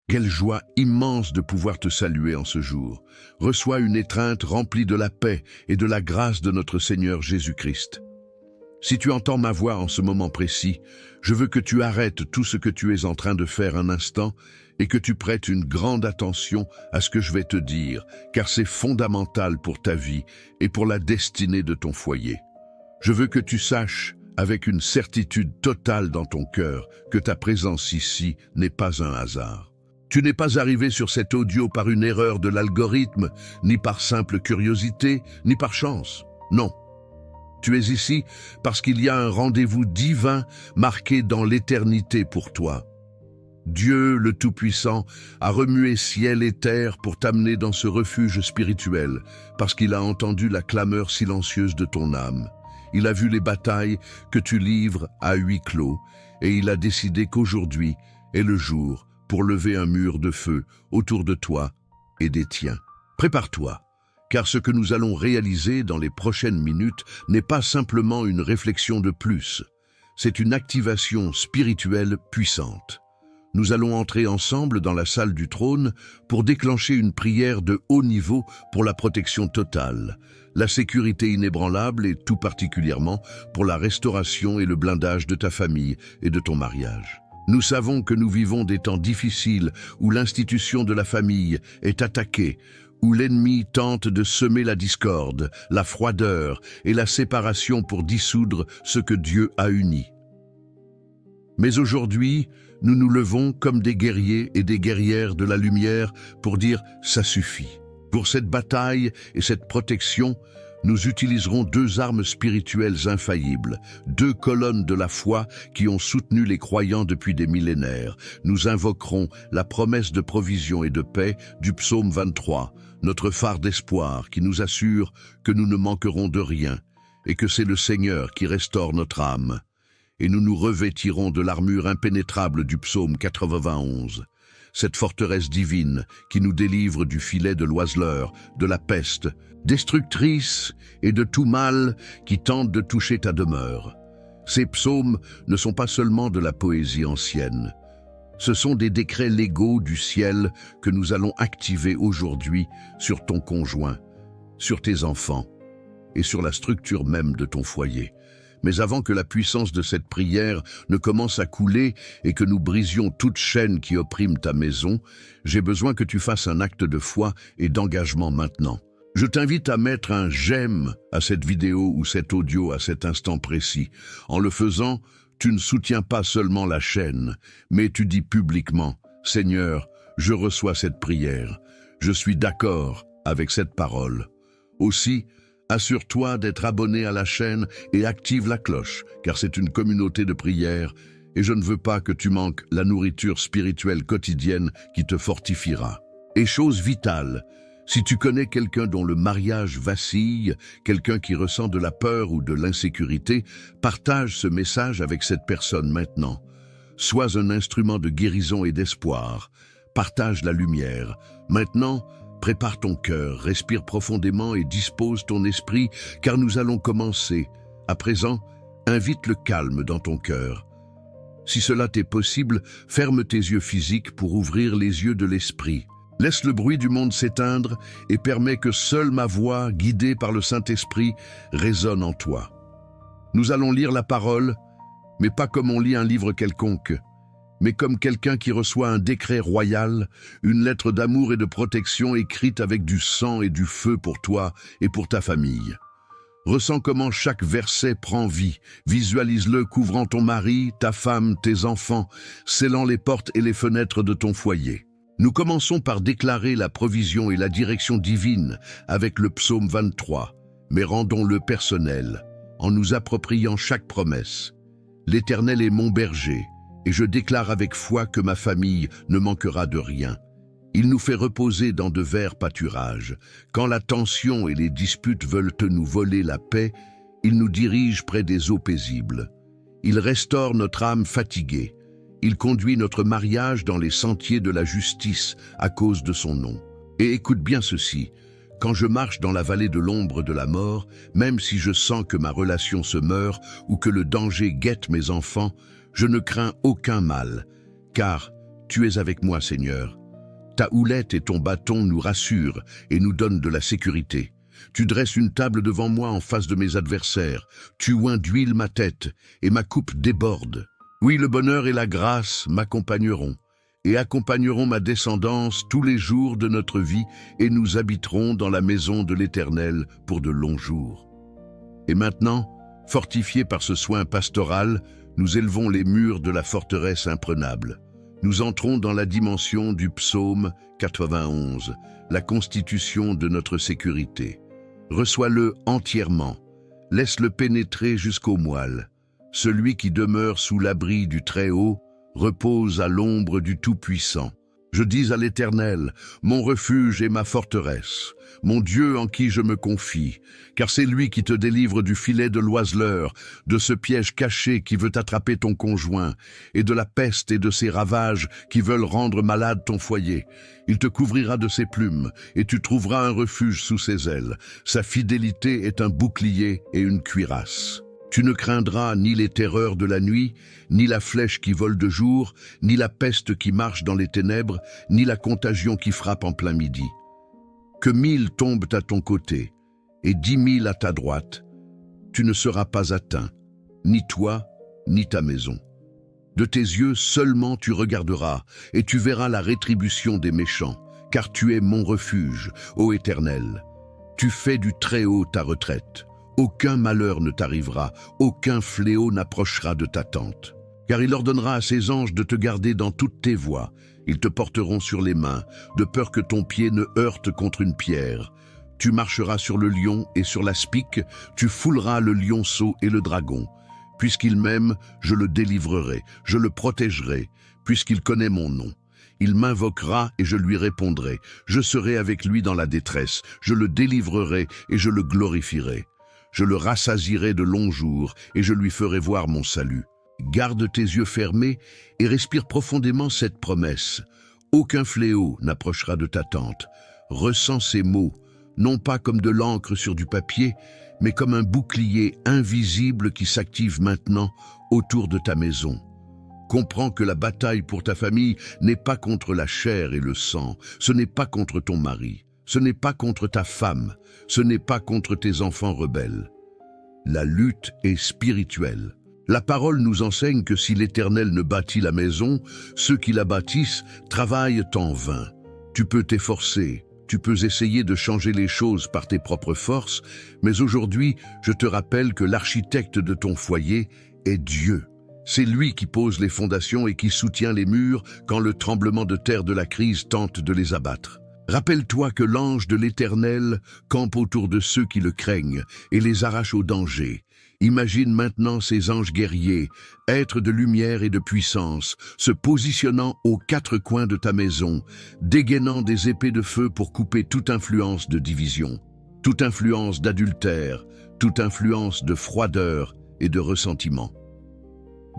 Quelle joie immense de pouvoir te saluer en ce jour. Reçois une étreinte remplie de la paix et de la grâce de notre Seigneur Jésus-Christ. Si tu entends ma voix en ce moment précis, je veux que tu arrêtes tout ce que tu es en train de faire un instant et que tu prêtes une grande attention à ce que je vais te dire, car c'est fondamental pour ta vie et pour la destinée de ton foyer. Je veux que tu saches, avec une certitude totale dans ton cœur, que ta présence ici n'est pas un hasard. Tu n'es pas arrivé sur cet audio par une erreur de l'algorithme, ni par simple curiosité, ni par chance. Non. Tu es ici parce qu'il y a un rendez-vous divin marqué dans l'éternité pour toi. Dieu, le Tout-Puissant, a remué ciel et terre pour t'amener dans ce refuge spirituel, parce qu'il a entendu la clameur silencieuse de ton âme. Il a vu les batailles que tu livres à huis clos, et il a décidé qu'aujourd'hui est le jour pour lever un mur de feu autour de toi et des tiens. Prépare-toi, car ce que nous allons réaliser dans les prochaines minutes n'est pas simplement une réflexion de plus, c'est une activation spirituelle puissante. Nous allons entrer ensemble dans la salle du trône pour déclencher une prière de haut niveau pour la protection totale, la sécurité inébranlable et tout particulièrement pour la restauration et le blindage de ta famille et de ton mariage. Nous savons que nous vivons des temps difficiles où l'institution de la famille est attaquée, où l'ennemi tente de semer la discorde, la froideur et la séparation pour dissoudre ce que Dieu a uni. Mais aujourd'hui, nous nous levons comme des guerriers et des guerrières de la lumière pour dire « ça suffit ». Pour cette bataille et cette protection, nous utiliserons deux armes spirituelles infaillibles, deux colonnes de la foi qui ont soutenu les croyants depuis des millénaires. Nous invoquerons la promesse de provision et de paix du psaume 23, notre phare d'espoir qui nous assure que nous ne manquerons de rien et que c'est le Seigneur qui restaure notre âme. Et nous nous revêtirons de l'armure impénétrable du psaume 91. Cette forteresse divine qui nous délivre du filet de l'oiseleur, de la peste, destructrice et de tout mal qui tente de toucher ta demeure. Ces psaumes ne sont pas seulement de la poésie ancienne. Ce sont des décrets légaux du ciel que nous allons activer aujourd'hui sur ton conjoint, sur tes enfants et sur la structure même de ton foyer. Mais avant que la puissance de cette prière ne commence à couler et que nous brisions toute chaîne qui opprime ta maison, j'ai besoin que tu fasses un acte de foi et d'engagement maintenant. Je t'invite à mettre un « j'aime » à cette vidéo ou cet audio à cet instant précis. En le faisant, tu ne soutiens pas seulement la chaîne, mais tu dis publiquement « Seigneur, je reçois cette prière. Je suis d'accord avec cette parole. » Aussi, assure-toi d'être abonné à la chaîne et active la cloche, car c'est une communauté de prière et je ne veux pas que tu manques la nourriture spirituelle quotidienne qui te fortifiera. Et chose vitale, si tu connais quelqu'un dont le mariage vacille, quelqu'un qui ressent de la peur ou de l'insécurité, partage ce message avec cette personne maintenant. Sois un instrument de guérison et d'espoir. Partage la lumière. Maintenant, prépare ton cœur, respire profondément et dispose ton esprit, car nous allons commencer. À présent, invite le calme dans ton cœur. Si cela t'est possible, ferme tes yeux physiques pour ouvrir les yeux de l'esprit. Laisse le bruit du monde s'éteindre et permets que seule ma voix, guidée par le Saint-Esprit, résonne en toi. Nous allons lire la parole, mais pas comme on lit un livre quelconque, mais comme quelqu'un qui reçoit un décret royal, une lettre d'amour et de protection écrite avec du sang et du feu pour toi et pour ta famille. Ressens comment chaque verset prend vie, visualise-le couvrant ton mari, ta femme, tes enfants, scellant les portes et les fenêtres de ton foyer. Nous commençons par déclarer la provision et la direction divine avec le psaume 23, mais rendons-le personnel, en nous appropriant chaque promesse. L'Éternel est mon berger, et je déclare avec foi que ma famille ne manquera de rien. Il nous fait reposer dans de verts pâturages. Quand la tension et les disputes veulent nous voler la paix, il nous dirige près des eaux paisibles. Il restaure notre âme fatiguée. Il conduit notre mariage dans les sentiers de la justice à cause de son nom. Et écoute bien ceci, quand je marche dans la vallée de l'ombre de la mort, même si je sens que ma relation se meurt ou que le danger guette mes enfants, je ne crains aucun mal, car Tu es avec moi, Seigneur. Ta houlette et ton bâton nous rassurent et nous donnent de la sécurité. Tu dresses une table devant moi en face de mes adversaires. Tu oins d'huile ma tête et ma coupe déborde. Oui, le bonheur et la grâce m'accompagneront et accompagneront ma descendance tous les jours de notre vie, et nous habiterons dans la maison de l'Éternel pour de longs jours. Et maintenant, fortifiés par ce soin pastoral, nous élevons les murs de la forteresse imprenable. Nous entrons dans la dimension du psaume 91, la constitution de notre sécurité. Reçois-le entièrement, laisse-le pénétrer jusqu'aux moelles. Celui qui demeure sous l'abri du Très-Haut repose à l'ombre du Tout-Puissant. Je dis à l'Éternel, mon refuge et ma forteresse, mon Dieu en qui je me confie, car c'est lui qui te délivre du filet de l'oiseleur, de ce piège caché qui veut attraper ton conjoint, et de la peste et de ses ravages qui veulent rendre malade ton foyer. Il te couvrira de ses plumes, et tu trouveras un refuge sous ses ailes. Sa fidélité est un bouclier et une cuirasse. Tu ne craindras ni les terreurs de la nuit, ni la flèche qui vole de jour, ni la peste qui marche dans les ténèbres, ni la contagion qui frappe en plein midi. Que 1000 tombent à ton côté, et 10 000 à ta droite, tu ne seras pas atteint, ni toi, ni ta maison. De tes yeux seulement tu regarderas, et tu verras la rétribution des méchants, car tu es mon refuge, ô Éternel. Tu fais du Très-Haut ta retraite. Aucun malheur ne t'arrivera, aucun fléau n'approchera de ta tente. Car il ordonnera à ses anges de te garder dans toutes tes voies. Ils te porteront sur les mains, de peur que ton pied ne heurte contre une pierre. Tu marcheras sur le lion et sur l'aspic, tu fouleras le lionceau et le dragon. Puisqu'il m'aime, je le délivrerai, je le protégerai, puisqu'il connaît mon nom. Il m'invoquera et je lui répondrai. Je serai avec lui dans la détresse, je le délivrerai et je le glorifierai. Je le rassasierai de longs jours et je lui ferai voir mon salut. Garde tes yeux fermés et respire profondément cette promesse. Aucun fléau n'approchera de ta tente. Ressens ces mots, non pas comme de l'encre sur du papier, mais comme un bouclier invisible qui s'active maintenant autour de ta maison. Comprends que la bataille pour ta famille n'est pas contre la chair et le sang, ce n'est pas contre ton mari. Ce n'est pas contre ta femme, ce n'est pas contre tes enfants rebelles. La lutte est spirituelle. La parole nous enseigne que si l'Éternel ne bâtit la maison, ceux qui la bâtissent travaillent en vain. Tu peux t'efforcer, tu peux essayer de changer les choses par tes propres forces, mais aujourd'hui, je te rappelle que l'architecte de ton foyer est Dieu. C'est lui qui pose les fondations et qui soutient les murs quand le tremblement de terre de la crise tente de les abattre. Rappelle-toi que l'ange de l'Éternel campe autour de ceux qui le craignent et les arrache au danger. Imagine maintenant ces anges guerriers, êtres de lumière et de puissance, se positionnant aux 4 coins de ta maison, dégainant des épées de feu pour couper toute influence de division, toute influence d'adultère, toute influence de froideur et de ressentiment.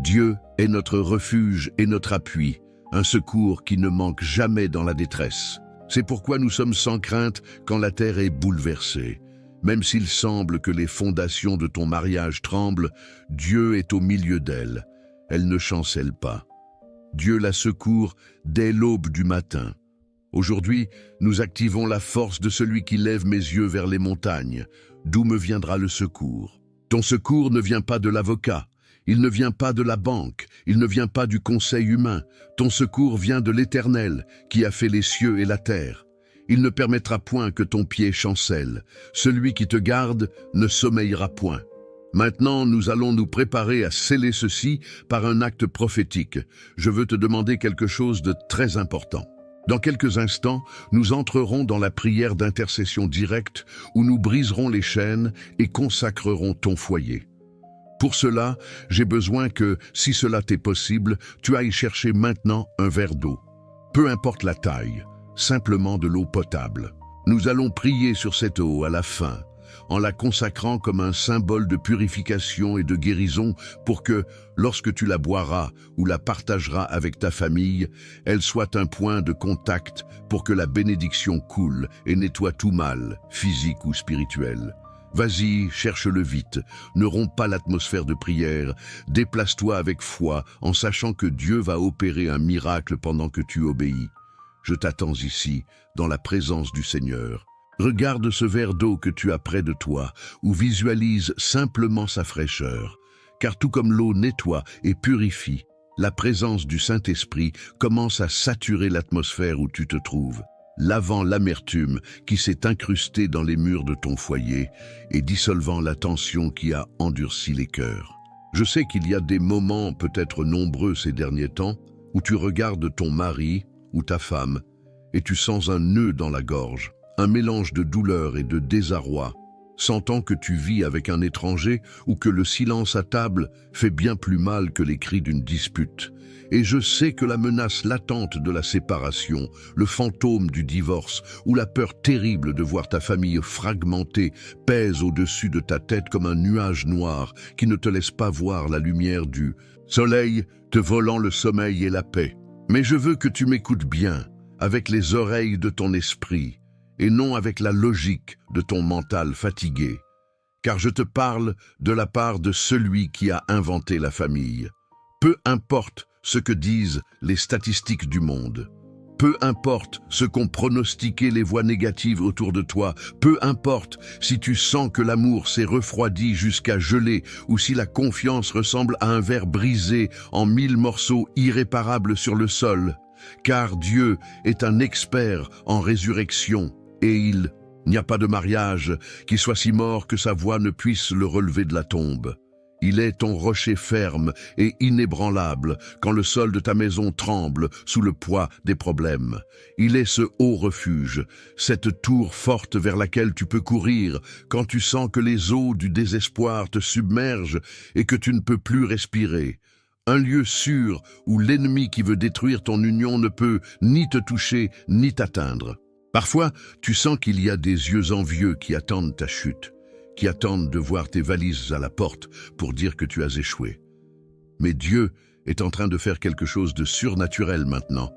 Dieu est notre refuge et notre appui, un secours qui ne manque jamais dans la détresse. C'est pourquoi nous sommes sans crainte quand la terre est bouleversée. Même s'il semble que les fondations de ton mariage tremblent, Dieu est au milieu d'elle. Elle ne chancelle pas. Dieu la secourt dès l'aube du matin. Aujourd'hui, nous activons la force de celui qui lève mes yeux vers les montagnes. D'où me viendra le secours? Ton secours ne vient pas de l'avocat. Il ne vient pas de la banque, il ne vient pas du conseil humain. Ton secours vient de l'Éternel, qui a fait les cieux et la terre. Il ne permettra point que ton pied chancelle. Celui qui te garde ne sommeillera point. Maintenant, nous allons nous préparer à sceller ceci par un acte prophétique. Je veux te demander quelque chose de très important. Dans quelques instants, nous entrerons dans la prière d'intercession directe où nous briserons les chaînes et consacrerons ton foyer. Pour cela, j'ai besoin que, si cela t'est possible, tu ailles chercher maintenant un verre d'eau. Peu importe la taille, simplement de l'eau potable. Nous allons prier sur cette eau à la fin, en la consacrant comme un symbole de purification et de guérison pour que, lorsque tu la boiras ou la partageras avec ta famille, elle soit un point de contact pour que la bénédiction coule et nettoie tout mal, physique ou spirituel. Vas-y, cherche-le vite, ne romps pas l'atmosphère de prière, déplace-toi avec foi en sachant que Dieu va opérer un miracle pendant que tu obéis. Je t'attends ici, dans la présence du Seigneur. Regarde ce verre d'eau que tu as près de toi, ou visualise simplement sa fraîcheur. Car tout comme l'eau nettoie et purifie, la présence du Saint-Esprit commence à saturer l'atmosphère où tu te trouves, lavant l'amertume qui s'est incrustée dans les murs de ton foyer et dissolvant la tension qui a endurci les cœurs. Je sais qu'il y a des moments, peut-être nombreux ces derniers temps, où tu regardes ton mari ou ta femme et tu sens un nœud dans la gorge, un mélange de douleur et de désarroi, sentant que tu vis avec un étranger ou que le silence à table fait bien plus mal que les cris d'une dispute. Et je sais que la menace latente de la séparation, le fantôme du divorce ou la peur terrible de voir ta famille fragmentée pèse au-dessus de ta tête comme un nuage noir qui ne te laisse pas voir la lumière du soleil te volant le sommeil et la paix. Mais je veux que tu m'écoutes bien, avec les oreilles de ton esprit, et non avec la logique de ton mental fatigué, car je te parle de la part de celui qui a inventé la famille. Peu importe ce que disent les statistiques du monde, peu importe ce qu'ont pronostiqué les voix négatives autour de toi, peu importe si tu sens que l'amour s'est refroidi jusqu'à geler ou si la confiance ressemble à un verre brisé en 1000 morceaux irréparables sur le sol, car Dieu est un expert en résurrection. Et il n'y a pas de mariage qui soit si mort que sa voix ne puisse le relever de la tombe. Il est ton rocher ferme et inébranlable quand le sol de ta maison tremble sous le poids des problèmes. Il est ce haut refuge, cette tour forte vers laquelle tu peux courir quand tu sens que les eaux du désespoir te submergent et que tu ne peux plus respirer. Un lieu sûr où l'ennemi qui veut détruire ton union ne peut ni te toucher ni t'atteindre. Parfois, tu sens qu'il y a des yeux envieux qui attendent ta chute, qui attendent de voir tes valises à la porte pour dire que tu as échoué. Mais Dieu est en train de faire quelque chose de surnaturel maintenant.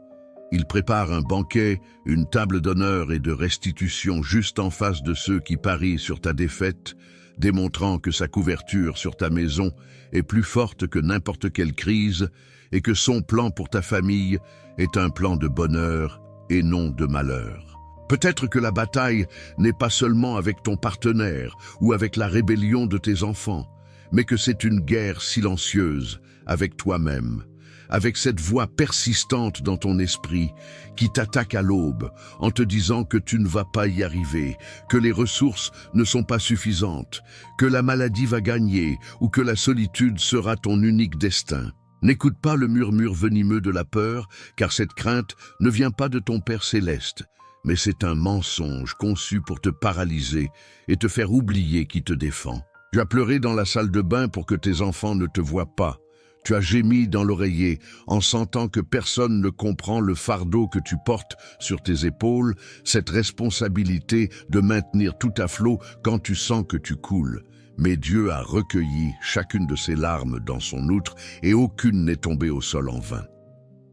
Il prépare un banquet, une table d'honneur et de restitution juste en face de ceux qui parient sur ta défaite, démontrant que sa couverture sur ta maison est plus forte que n'importe quelle crise et que son plan pour ta famille est un plan de bonheur et non de malheur. Peut-être que la bataille n'est pas seulement avec ton partenaire ou avec la rébellion de tes enfants, mais que c'est une guerre silencieuse avec toi-même, avec cette voix persistante dans ton esprit qui t'attaque à l'aube en te disant que tu ne vas pas y arriver, que les ressources ne sont pas suffisantes, que la maladie va gagner ou que la solitude sera ton unique destin. N'écoute pas le murmure venimeux de la peur, car cette crainte ne vient pas de ton Père céleste, mais c'est un mensonge conçu pour te paralyser et te faire oublier qui te défend. Tu as pleuré dans la salle de bain pour que tes enfants ne te voient pas. Tu as gémi dans l'oreiller en sentant que personne ne comprend le fardeau que tu portes sur tes épaules, cette responsabilité de maintenir tout à flot quand tu sens que tu coules. Mais Dieu a recueilli chacune de ces larmes dans son outre et aucune n'est tombée au sol en vain.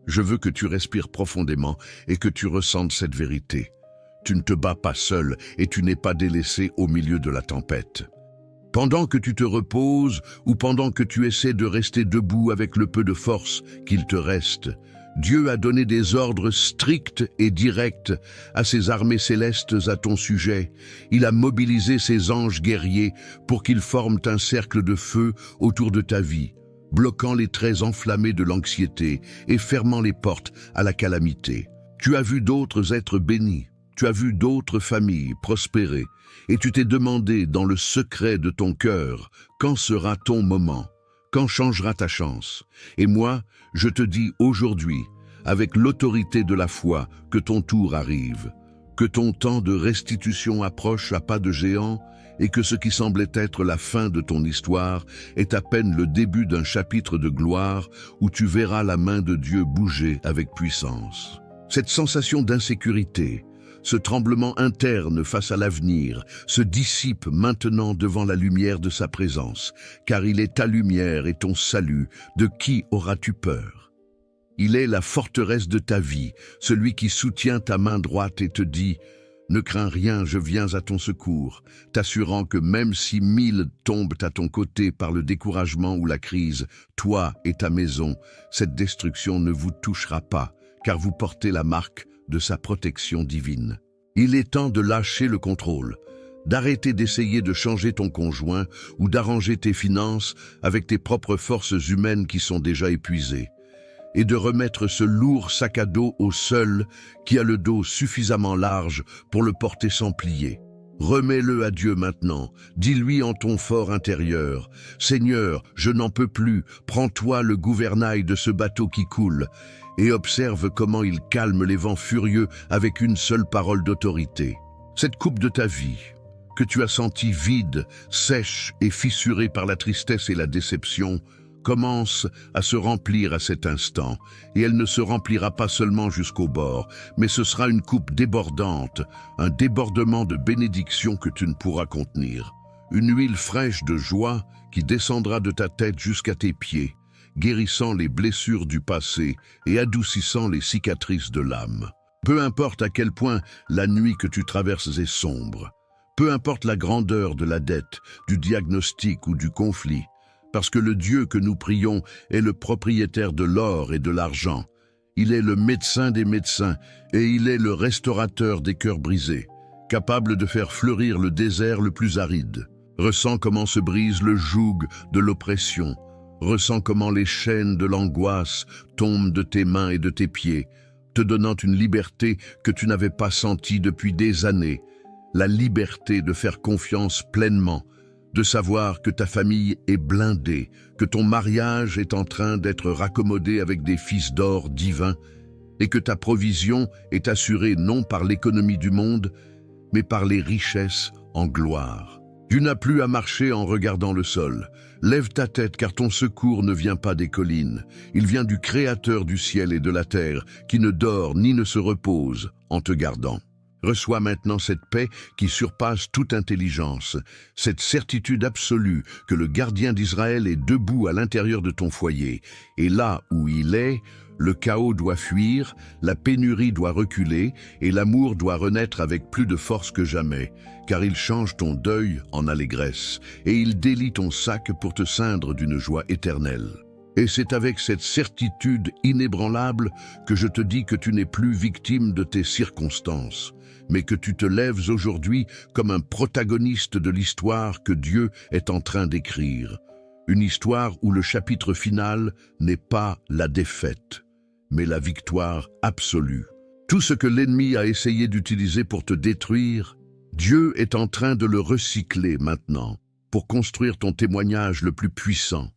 Je veux que tu respires profondément et que tu ressentes cette vérité. Tu ne te bats pas seul et tu n'es pas délaissé au milieu de la tempête. Pendant que tu te reposes ou pendant que tu essaies de rester debout avec le peu de force qu'il te reste, Dieu a donné des ordres stricts et directs à ses armées célestes à ton sujet. Il a mobilisé ses anges guerriers pour qu'ils forment un cercle de feu autour de ta vie, bloquant les traits enflammés de l'anxiété et fermant les portes à la calamité. Tu as vu d'autres êtres bénis, tu as vu d'autres familles prospérer, et tu t'es demandé dans le secret de ton cœur, quand sera ton moment, quand changera ta chance. Et moi, je te dis aujourd'hui, avec l'autorité de la foi, que ton tour arrive, que ton temps de restitution approche à pas de géant, et que ce qui semblait être la fin de ton histoire est à peine le début d'un chapitre de gloire où tu verras la main de Dieu bouger avec puissance. Cette sensation d'insécurité, ce tremblement interne face à l'avenir, se dissipe maintenant devant la lumière de sa présence, car il est ta lumière et ton salut. De qui auras-tu peur? Il est la forteresse de ta vie, celui qui soutient ta main droite et te dit « Ne crains rien, je viens à ton secours, t'assurant que même si 1000 tombent à ton côté par le découragement ou la crise, toi et ta maison, cette destruction ne vous touchera pas, car vous portez la marque de sa protection divine. Il est temps de lâcher le contrôle, d'arrêter d'essayer de changer ton conjoint ou d'arranger tes finances avec tes propres forces humaines qui sont déjà épuisées, et de remettre ce lourd sac à dos au seul qui a le dos suffisamment large pour le porter sans plier. Remets-le à Dieu maintenant, dis-lui en ton fort intérieur, « Seigneur, je n'en peux plus, prends-toi le gouvernail de ce bateau qui coule » et observe comment il calme les vents furieux avec une seule parole d'autorité. Cette coupe de ta vie, que tu as sentie vide, sèche et fissurée par la tristesse et la déception, commence à se remplir à cet instant, et elle ne se remplira pas seulement jusqu'au bord, mais ce sera une coupe débordante, un débordement de bénédiction que tu ne pourras contenir. Une huile fraîche de joie qui descendra de ta tête jusqu'à tes pieds, guérissant les blessures du passé et adoucissant les cicatrices de l'âme. Peu importe à quel point la nuit que tu traverses est sombre, peu importe la grandeur de la dette, du diagnostic ou du conflit, parce que le Dieu que nous prions est le propriétaire de l'or et de l'argent. Il est le médecin des médecins et il est le restaurateur des cœurs brisés, capable de faire fleurir le désert le plus aride. Ressens comment se brise le joug de l'oppression. Ressens comment les chaînes de l'angoisse tombent de tes mains et de tes pieds, te donnant une liberté que tu n'avais pas sentie depuis des années. La liberté de faire confiance pleinement, de savoir que ta famille est blindée, que ton mariage est en train d'être raccommodé avec des fils d'or divins et que ta provision est assurée non par l'économie du monde, mais par les richesses en gloire. Tu n'as plus à marcher en regardant le sol. Lève ta tête car ton secours ne vient pas des collines. Il vient du Créateur du ciel et de la terre qui ne dort ni ne se repose en te gardant. Reçois maintenant cette paix qui surpasse toute intelligence, cette certitude absolue que le gardien d'Israël est debout à l'intérieur de ton foyer. Et là où il est, le chaos doit fuir, la pénurie doit reculer et l'amour doit renaître avec plus de force que jamais, car il change ton deuil en allégresse et il délie ton sac pour te ceindre d'une joie éternelle. Et c'est avec cette certitude inébranlable que je te dis que tu n'es plus victime de tes circonstances, mais que tu te lèves aujourd'hui comme un protagoniste de l'histoire que Dieu est en train d'écrire. Une histoire où le chapitre final n'est pas la défaite, mais la victoire absolue. Tout ce que l'ennemi a essayé d'utiliser pour te détruire, Dieu est en train de le recycler maintenant pour construire ton témoignage le plus puissant.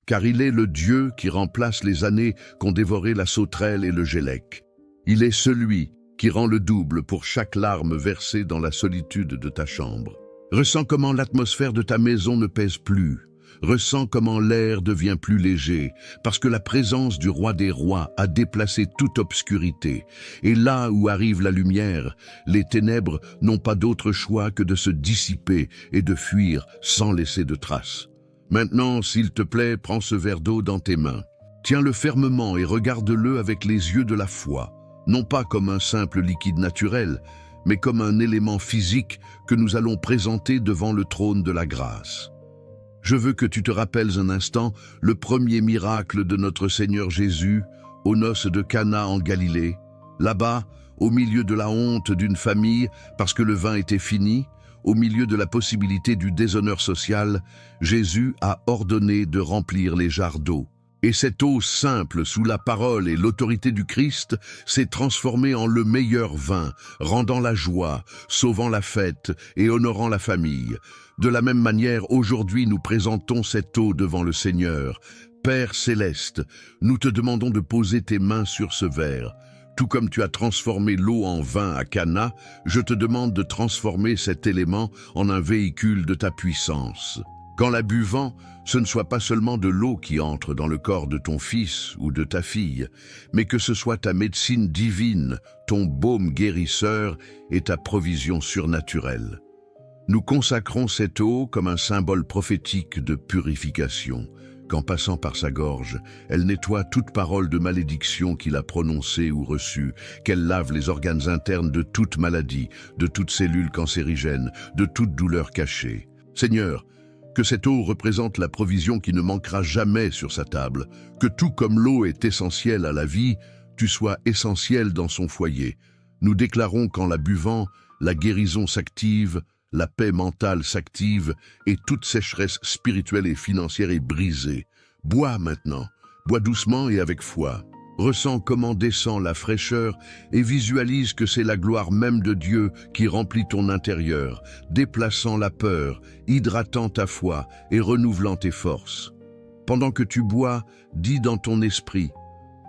Car il est le Dieu qui remplace les années qu'ont dévoré la sauterelle et le gélec. Il est celui qui rend le double pour chaque larme versée dans la solitude de ta chambre. Ressens comment l'atmosphère de ta maison ne pèse plus. Ressens comment l'air devient plus léger, parce que la présence du roi des rois a déplacé toute obscurité. Et là où arrive la lumière, les ténèbres n'ont pas d'autre choix que de se dissiper et de fuir sans laisser de traces. Maintenant, s'il te plaît, prends ce verre d'eau dans tes mains. Tiens-le fermement et regarde-le avec les yeux de la foi, non pas comme un simple liquide naturel, mais comme un élément physique que nous allons présenter devant le trône de la grâce. Je veux que tu te rappelles un instant le premier miracle de notre Seigneur Jésus aux noces de Cana en Galilée. Là-bas, au milieu de la honte d'une famille parce que le vin était fini, au milieu de la possibilité du déshonneur social, Jésus a ordonné de remplir les jarres d'eau. Et cette eau simple, sous la parole et l'autorité du Christ, s'est transformée en le meilleur vin, rendant la joie, sauvant la fête et honorant la famille. De la même manière, aujourd'hui, nous présentons cette eau devant le Seigneur. Père céleste, nous te demandons de poser tes mains sur ce verre. Tout comme tu as transformé l'eau en vin à Cana, je te demande de transformer cet élément en un véhicule de ta puissance. Qu'en la buvant, ce ne soit pas seulement de l'eau qui entre dans le corps de ton fils ou de ta fille, mais que ce soit ta médecine divine, ton baume guérisseur et ta provision surnaturelle. Nous consacrons cette eau comme un symbole prophétique de purification, qu'en passant par sa gorge, elle nettoie toute parole de malédiction qu'il a prononcée ou reçue, qu'elle lave les organes internes de toute maladie, de toute cellule cancérigène, de toute douleur cachée. Seigneur, que cette eau représente la provision qui ne manquera jamais sur sa table, que tout comme l'eau est essentielle à la vie, tu sois essentiel dans son foyer. Nous déclarons qu'en la buvant, la guérison s'active, la paix mentale s'active et toute sécheresse spirituelle et financière est brisée. Bois maintenant, bois doucement et avec foi. Ressens comment descend la fraîcheur et visualise que c'est la gloire même de Dieu qui remplit ton intérieur, déplaçant la peur, hydratant ta foi et renouvelant tes forces. Pendant que tu bois, dis dans ton esprit: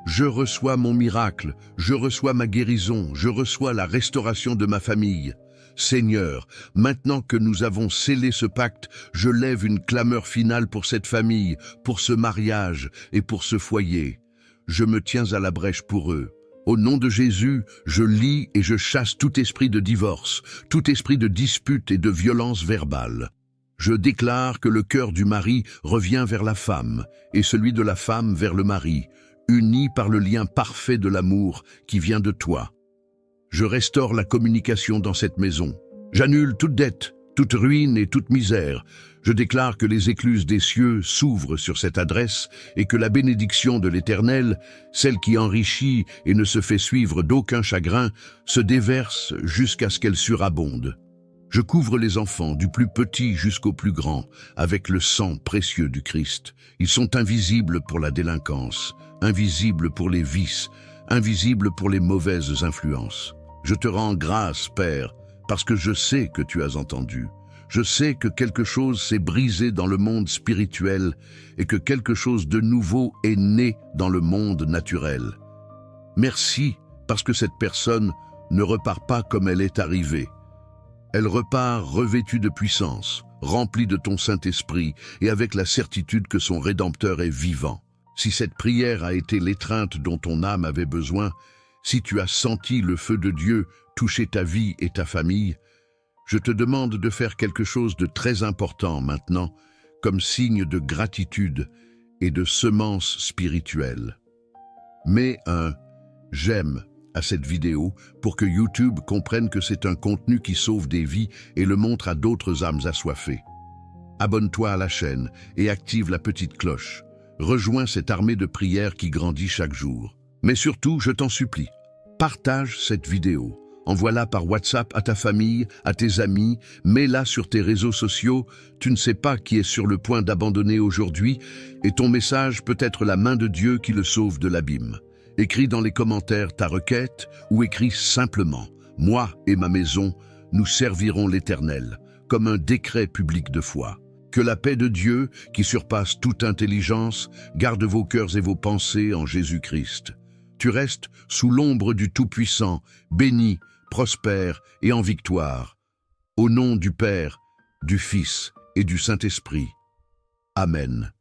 je reçois mon miracle, je reçois ma guérison, je reçois la restauration de ma famille. Seigneur, maintenant que nous avons scellé ce pacte, je lève une clameur finale pour cette famille, pour ce mariage et pour ce foyer. Je me tiens à la brèche pour eux. Au nom de Jésus, je lie et je chasse tout esprit de divorce, tout esprit de dispute et de violence verbale. Je déclare que le cœur du mari revient vers la femme et celui de la femme vers le mari, unis par le lien parfait de l'amour qui vient de toi. Je restaure la communication dans cette maison. J'annule toute dette, toute ruine et toute misère. Je déclare que les écluses des cieux s'ouvrent sur cette adresse et que la bénédiction de l'Éternel, celle qui enrichit et ne se fait suivre d'aucun chagrin, se déverse jusqu'à ce qu'elle surabonde. Je couvre les enfants, du plus petit jusqu'au plus grand, avec le sang précieux du Christ. Ils sont invisibles pour la délinquance, invisibles pour les vices, invisibles pour les mauvaises influences. Je te rends grâce, Père, parce que je sais que tu as entendu. Je sais que quelque chose s'est brisé dans le monde spirituel et que quelque chose de nouveau est né dans le monde naturel. Merci, parce que cette personne ne repart pas comme elle est arrivée. Elle repart revêtue de puissance, remplie de ton Saint-Esprit et avec la certitude que son Rédempteur est vivant. Si cette prière a été l'étreinte dont ton âme avait besoin, si tu as senti le feu de Dieu toucher ta vie et ta famille, je te demande de faire quelque chose de très important maintenant, comme signe de gratitude et de semence spirituelle. Mets un « j'aime » à cette vidéo pour que YouTube comprenne que c'est un contenu qui sauve des vies et le montre à d'autres âmes assoiffées. Abonne-toi à la chaîne et active la petite cloche. Rejoins cette armée de prières qui grandit chaque jour. Mais surtout, je t'en supplie, partage cette vidéo. Envoie-la par WhatsApp à ta famille, à tes amis, mets-la sur tes réseaux sociaux. Tu ne sais pas qui est sur le point d'abandonner aujourd'hui et ton message peut être la main de Dieu qui le sauve de l'abîme. Écris dans les commentaires ta requête ou écris simplement « Moi et ma maison, nous servirons l'Éternel » comme un décret public de foi. Que la paix de Dieu, qui surpasse toute intelligence, garde vos cœurs et vos pensées en Jésus-Christ. Tu restes sous l'ombre du Tout-Puissant, béni, prospère et en victoire. Au nom du Père, du Fils et du Saint-Esprit. Amen.